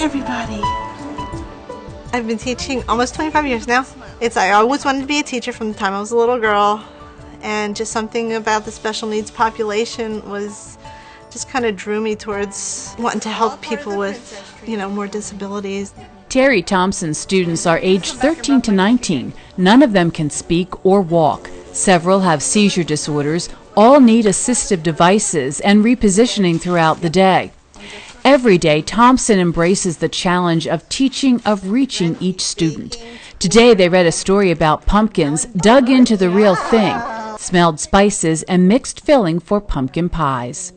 everybody. I've been teaching almost 25 years now. I always wanted to be a teacher from the time I was a little girl, and just something about the special needs population just kind of drew me towards wanting to help people with, more disabilities. Terri Thompson's students are aged 13 to 19. None of them can speak or walk. Several have seizure disorders. All need assistive devices and repositioning throughout the day. Every day, Thompson embraces the challenge of reaching each student. Today, they read a story about pumpkins, dug into the real thing, smelled spices, and mixed filling for pumpkin pies.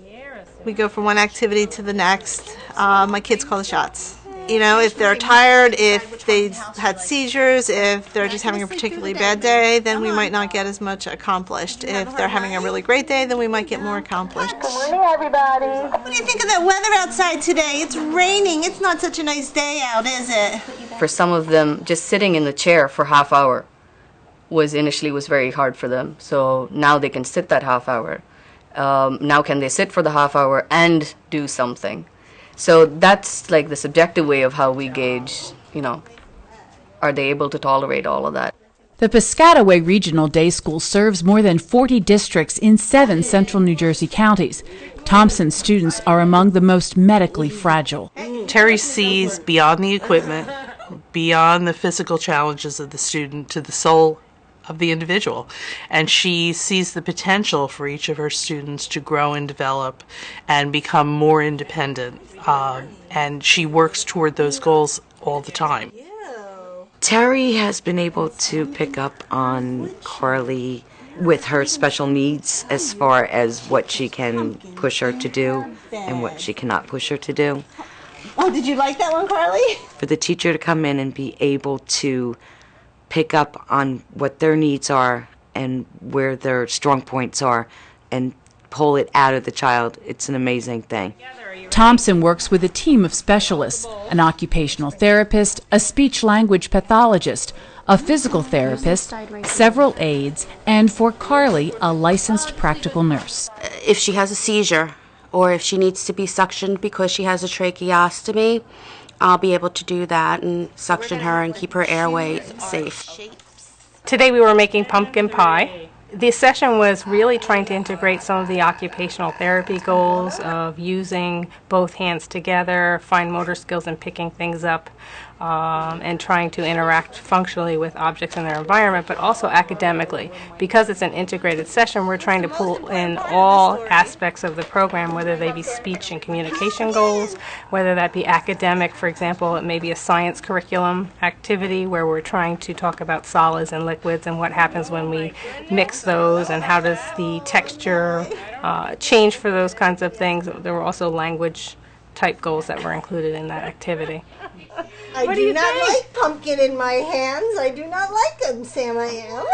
We go from one activity to the next. My kids call the shots. If they're tired, if they had seizures, if they're just having a particularly bad day, then we might not get as much accomplished. If they're having a really great day, then we might get more accomplished. Good morning, everybody. What do you think of the weather outside today? It's raining. It's not such a nice day out, is it? For some of them, just sitting in the chair for half hour initially was very hard for them. So now they can sit that half hour. Now can they sit for the half hour and do something? So that's like the subjective way of how we gauge, are they able to tolerate all of that? The Piscataway Regional Day School serves more than 40 districts in 7 central New Jersey counties. Thompson's students are among the most medically fragile. Terri sees beyond the equipment, beyond the physical challenges of the student, to the soul of the individual, and she sees the potential for each of her students to grow and develop and become more independent, and she works toward those goals all the time. Terri has been able to pick up on Carly with her special needs as far as what she can push her to do and what she cannot push her to do. Oh, did you like that one, Carly? For the teacher to come in and be able to pick up on what their needs are and where their strong points are and pull it out of the child, it's an amazing thing. Thompson works with a team of specialists, an occupational therapist, a speech-language pathologist, a physical therapist, several aides, and for Carly, a licensed practical nurse. If she has a seizure or if she needs to be suctioned because she has a tracheostomy, I'll be able to do that and suction her and keep her airway safe. Today we were making pumpkin pie. The session was really trying to integrate some of the occupational therapy goals of using both hands together, fine motor skills in picking things up, and trying to interact functionally with objects in their environment, but also academically. Because it's an integrated session, we're trying to pull in all aspects of the program, whether they be speech and communication goals, whether that be academic. For example, it may be a science curriculum activity where we're trying to talk about solids and liquids and what happens when we mix those and how does the texture change for those kinds of things. There were also language type goals that were included in that activity. I do not like pumpkin in my hands. I do not like them, Sam, I am.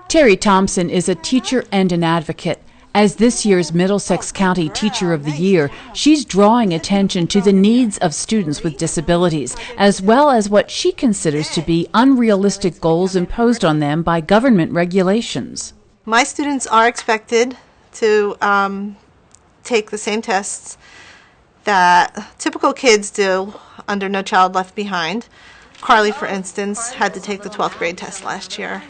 Terri Thompson is a teacher and an advocate. As this year's Middlesex County Teacher of the Year, she's drawing attention to the needs of students with disabilities, as well as what she considers to be unrealistic goals imposed on them by government regulations. My students are expected to take the same tests that typical kids do under No Child Left Behind. Carly, for instance, had to take the 12th grade test last year.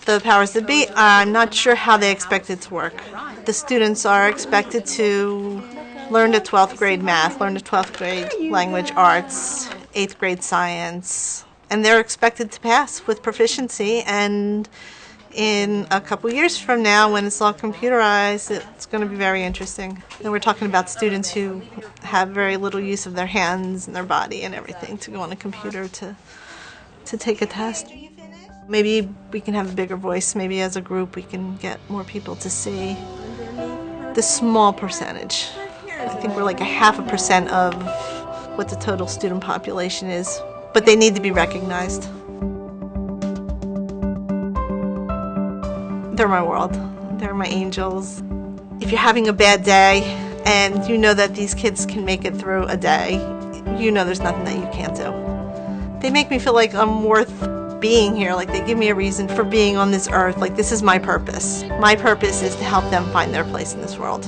The powers that be, I'm not sure how they expect it to work. The students are expected to learn the 12th grade math, learn the 12th grade language arts, 8th grade science, and they're expected to pass with proficiency. And in a couple years from now, when it's all computerized, it's going to be very interesting. And we're talking about students who have very little use of their hands and their body and everything to go on a computer to take a test. Maybe we can have a bigger voice. Maybe as a group we can get more people to see the small percentage. I think we're like 0.5% of what the total student population is, but they need to be recognized. They're my world. They're my angels. If you're having a bad day and you know that these kids can make it through a day, you know there's nothing that you can't do. They make me feel like I'm worth being here, like they give me a reason for being on this earth, like this is my purpose. My purpose is to help them find their place in this world.